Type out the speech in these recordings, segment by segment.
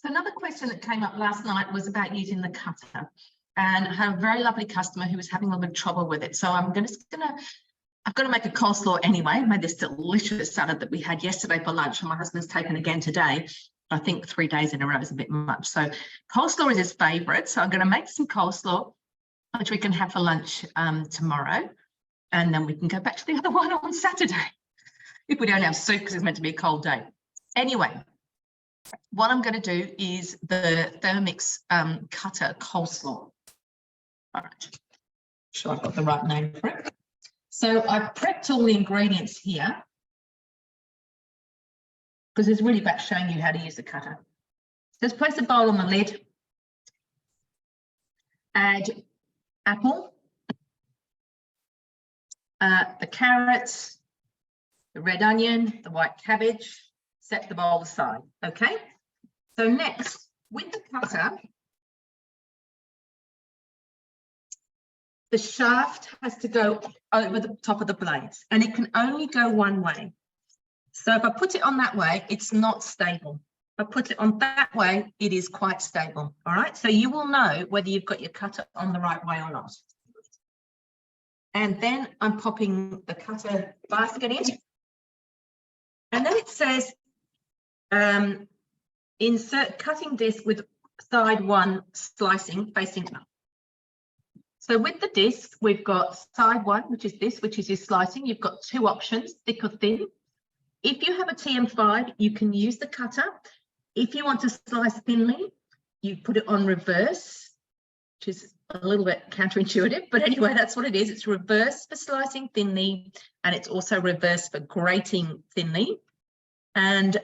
So another question that came up last night was about using the cutter, and I had a very lovely customer who was having a little bit of trouble with it. So I've got to make a coleslaw anyway. I made this delicious salad that we had yesterday for lunch, and my husband's taken again today. I think 3 days in a row is a bit much. So coleslaw is his favourite. So I'm going to make some coleslaw, which we can have for lunch tomorrow, and then we can go back to the other one on Saturday if we don't have soup, because it's meant to be a cold day. Anyway, what I'm going to do is the Thermomix Cutter Coleslaw. All right, sure I've got the right name for it. So I've prepped all the ingredients here, because it's really about showing you how to use the cutter. Just place a bowl on the lid, add apple, the carrots, the red onion, the white cabbage, set the bowl aside, okay? So next, with the cutter, the shaft has to go over the top of the blades, and it can only go one way. So if I put it on that way, it's not stable. If I put it on that way, it is quite stable, all right? So you will know whether you've got your cutter on the right way or not. And then I'm popping the cutter basket in. And then it says, insert cutting disc with side 1 slicing facing up. So with the disc, we've got side 1, which is this, which is your slicing. You've got 2 options, thick or thin. If you have a TM5, you can use the cutter. If you want to slice thinly, you put it on reverse, which is a little bit counterintuitive, but anyway, that's what it is. It's reverse for slicing thinly, and it's also reverse for grating thinly. And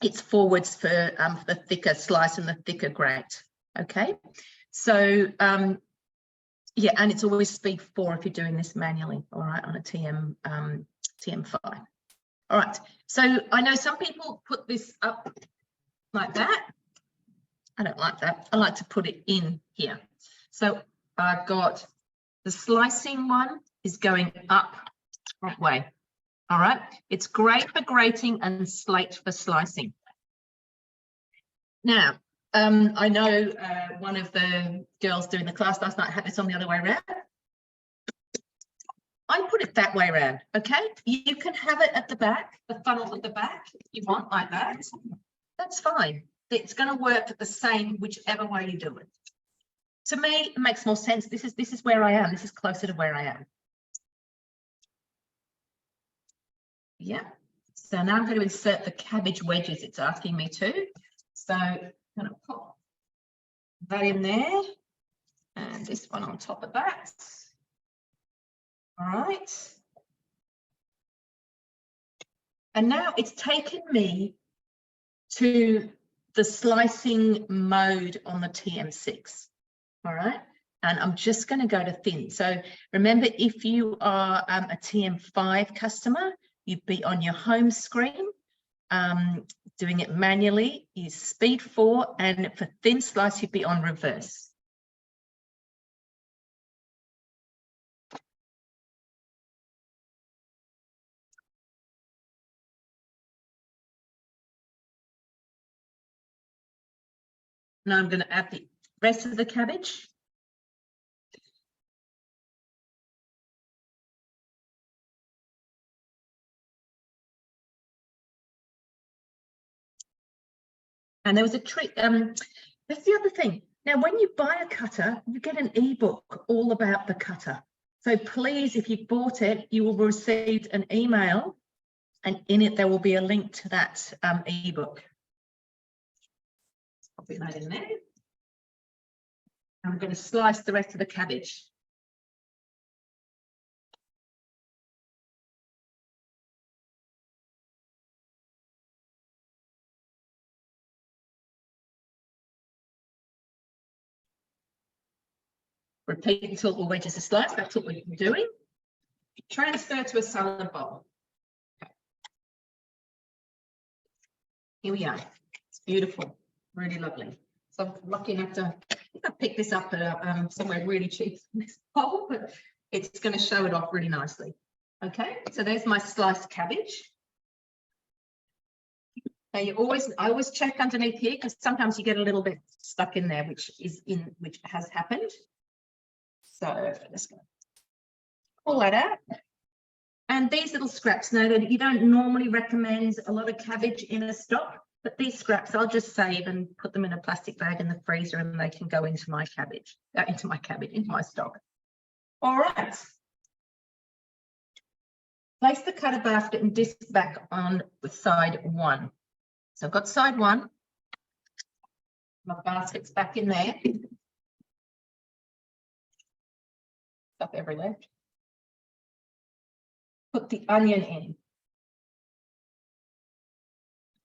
it's forwards for the thicker slice and the thicker grate, okay? So, yeah, and it's always speed 4 if you're doing this manually, all right, on a TM5. All right, so I know some people put this up like that. I don't like that. I like to put it in here. So I've got the slicing one is going up that way. All right, it's great for grating and slate for slicing. Now, I know one of the girls doing the class last night had this on the other way around. I put it that way around, okay? You can have it at the back, the funnel at the back, if you want, like that. That's fine. It's going to work the same whichever way you do it. To me, it makes more sense. This is where I am. This is closer to where I am. Yeah. So now I'm going to insert the cabbage wedges it's asking me to. So I'm going to pop that in there, and this one on top of that. All right. And now it's taken me to the slicing mode on the TM6. All right. And I'm just going to go to thin. So remember, if you are a TM5 customer, you'd be on your home screen. Doing it manually is speed 4, and for thin slice, you'd be on reverse. Now I'm going to add the rest of the cabbage. And there was a trick. That's the other thing. Now, when you buy a cutter, you get an ebook all about the cutter. So please, if you bought it, you will receive an email, and in it there will be a link to that ebook. Pop that in there. I'm going to slice the rest of the cabbage. Repeat until all wedges are sliced. That's what we're doing. Transfer to a salad bowl. Okay. Here we are. It's beautiful, really lovely. So I'm lucky enough to pick this up at somewhere really cheap in this bowl, but it's going to show it off really nicely. Okay, so there's my sliced cabbage. Now I always check underneath here because sometimes you get a little bit stuck in there, which has happened. So let's pull that out. And these little scraps, now that you don't normally recommend a lot of cabbage in a stock, but these scraps I'll just save and put them in a plastic bag in the freezer, and they can go into my cabbage, into my stock. All right. Place the cutter basket and disc back on with side one. So I've got side one. My basket's back in there. Stuff everywhere. Put the onion in.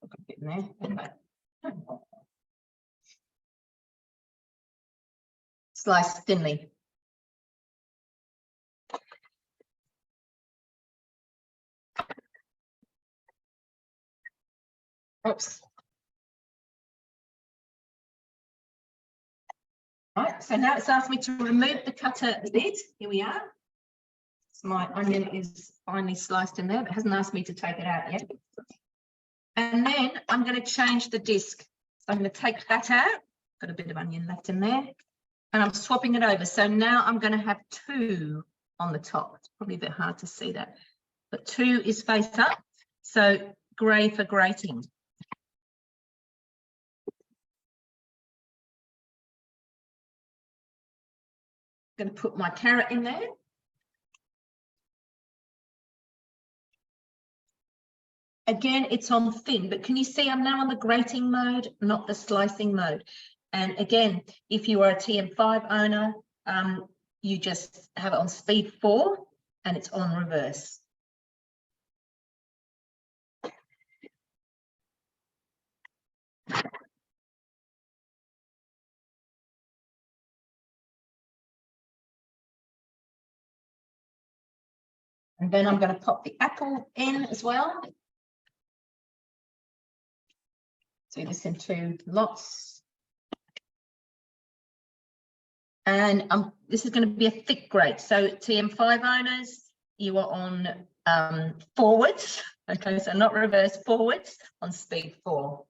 Look a bit in there. Okay. Slice thinly. Oops. Right, so now it's asked me to remove the cutter lid. Here we are. So my onion is finely sliced in there, but hasn't asked me to take it out yet. And then I'm going to change the disc. So I'm going to take that out. Got a bit of onion left in there. And I'm swapping it over. So now I'm going to have two on the top. It's probably a bit hard to see that. But two is face up. So grey for grating. I'm going to put my carrot in there. Again, it's on thin, but can you see I'm now on the grating mode, not the slicing mode? And again, if you are a TM5 owner, you just have it on speed 4 and it's on reverse. And then I'm going to pop the apple in as well. Do this in 2 lots. And this is going to be a thick grate. So TM5 owners, you are on forwards. Okay, so not reverse, forwards on speed 4.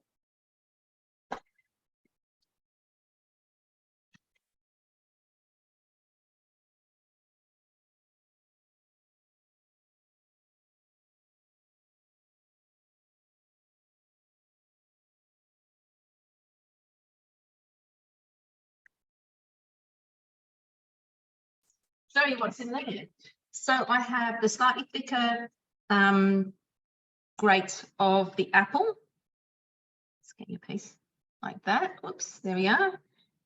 Show you what's in there. So I have the slightly thicker grate of the apple. Let's get you a piece like that. Whoops, there we are.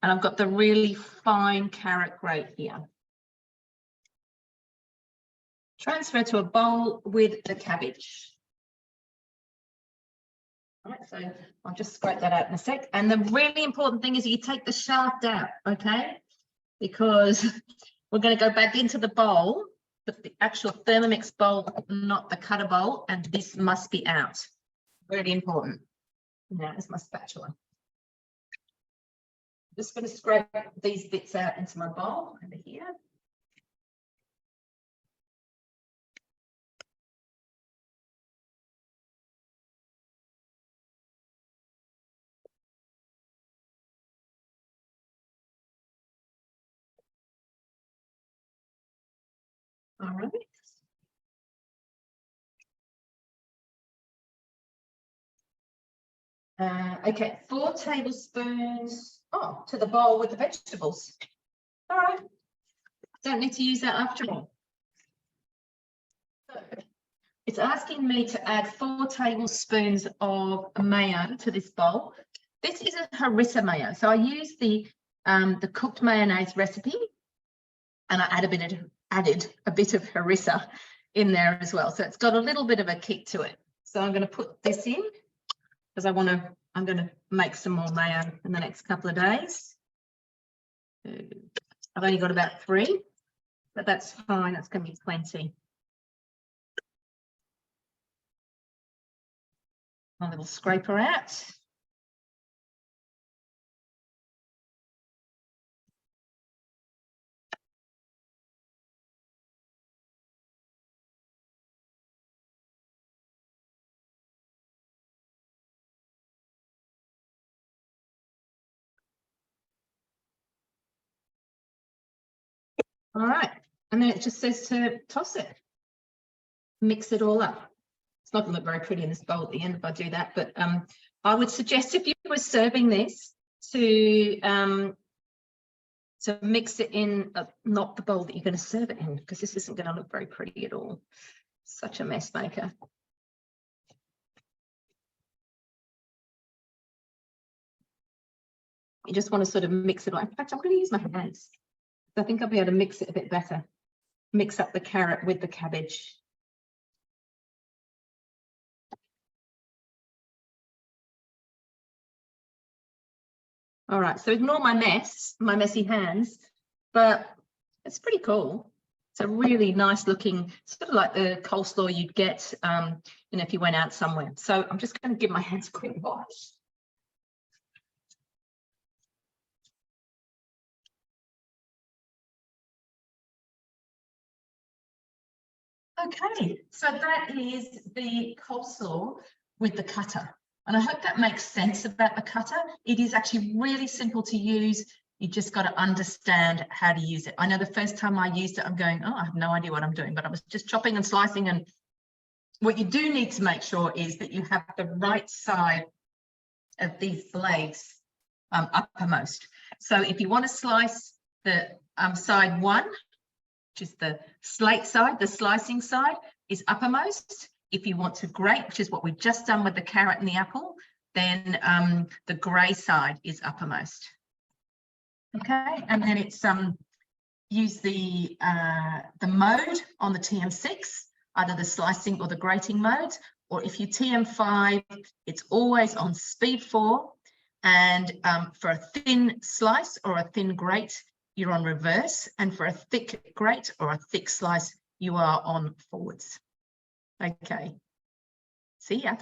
And I've got the really fine carrot grate here. Transfer to a bowl with the cabbage. All right, so I'll just scrape that out in a sec. And the really important thing is you take the shaft out, okay? Because we're going to go back into the bowl, but the actual Thermomix bowl, not the cutter bowl, and this must be out. Really important. Now, it's my spatula. Just going to scrape these bits out into my bowl over here. All right. Okay, 4 tablespoons to the bowl with the vegetables. All right, don't need to use that after all. So it's asking me to add 4 tablespoons of mayo to this bowl. This is a harissa mayo, so I use the cooked mayonnaise recipe, and I added a bit of harissa in there as well. So it's got a little bit of a kick to it. So I'm going to put this in, because I'm going to make some more mayo in the next couple of days. I've only got about 3, but that's fine. That's going to be plenty. My little scraper out. All right, and then it just says to toss it, mix it all up. It's not going to look very pretty in this bowl at the end if I do that, but I would suggest if you were serving this to mix it in, not the bowl that you're going to serve it in, because this isn't going to look very pretty at all. Such a mess maker. You just want to sort of mix it. In fact, I'm going to use my hands. I think I'll be able to mix it a bit better. Mix up the carrot with the cabbage. All right, so ignore my mess, my messy hands, but it's pretty cool. It's a really nice looking, sort of like the coleslaw you'd get, you know, if you went out somewhere. So I'm just going to give my hands a quick wash. Okay, so that is the coleslaw with the cutter. And I hope that makes sense about the cutter. It is actually really simple to use. You just got to understand how to use it. I know the first time I used it, I'm going, oh, I have no idea what I'm doing, but I was just chopping and slicing. And what you do need to make sure is that you have the right side of these blades uppermost. So if you want to slice the side one, which is the slate side, the slicing side is uppermost. If you want to grate, which is what we've just done with the carrot and the apple, then the grey side is uppermost. Okay, and then it's use the mode on the TM6, either the slicing or the grating mode, or if you TM5, it's always on speed 4, and for a thin slice or a thin grate, you're on reverse, and for a thick grate or a thick slice, you are on forwards. Okay, see ya.